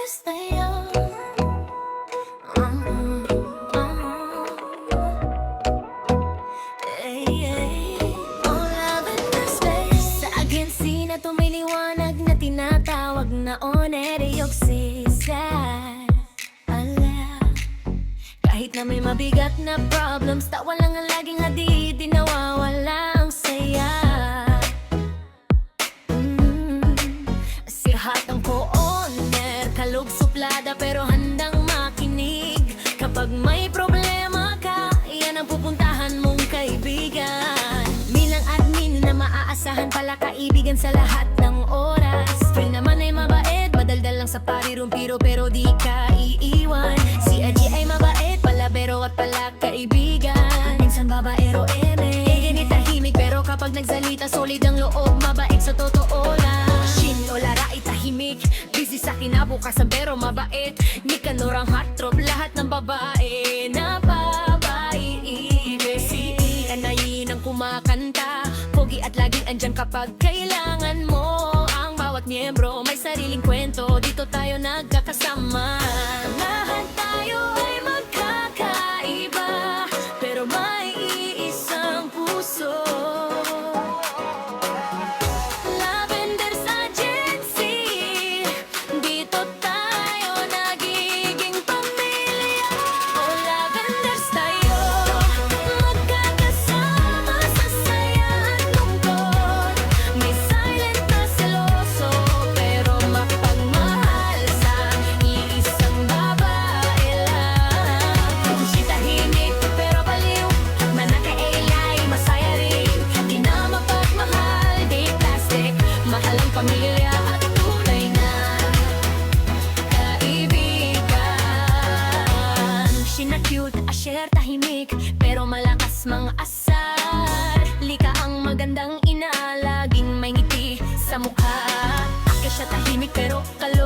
sa'yo. Oh, lavender space. Sa agency na tumiliwanag na tinatawag na onerioxisad. Kahit na may mabigat na problems, tawa lang ang laging hadid, di nawawala ang saya. Sihatang ko owner, kalog suplada pero handang makinig. Kapag may problema ka, yan ang pupuntahan mong kaibigan. Bilang admin na maaasahan pala kaibigan sa lahat ng oras. Friend naman ay mabait, madaldal lang sa parirumpiro pero di ka iiwan. Si Aji ay mabait, palabero at pala kaibigan. Minsan babaero ganit tahimik pero kapag nagsalita solid ang loob, mabait sa totoo lang. Shin o larait tahimik, busy sa kinabukasan pero mabait. Nicanor ang heartthrob, lahat ng babae napapaiibig. Si Anayin ang kumakanta, pogi at laging andyan kapag kailangan mo. Ang bawat miyembro may sariling kwento, dito tayo nagkakasama. Lahat tayo ay magkakaiba, pero may iisang puso. Lavender's Agency, dito tayo nagiging pamilya. Oh, Lavenders tayo, magkakasama sa saya at lungkot. May silent na seloso, pero mapagmahal sa iisang babae lang. Si tahimik pero baliw, manakailay, masaya rin. Di na mapagmahal, di plastic, mahal ang pamilya at tunay na kaibigan. Sina cute, asher, tahimik, pero malakas mga asar. Lika ang magandang ina, laging may ngiti sa mukha. Ake siya tahimik pero kaluluwa.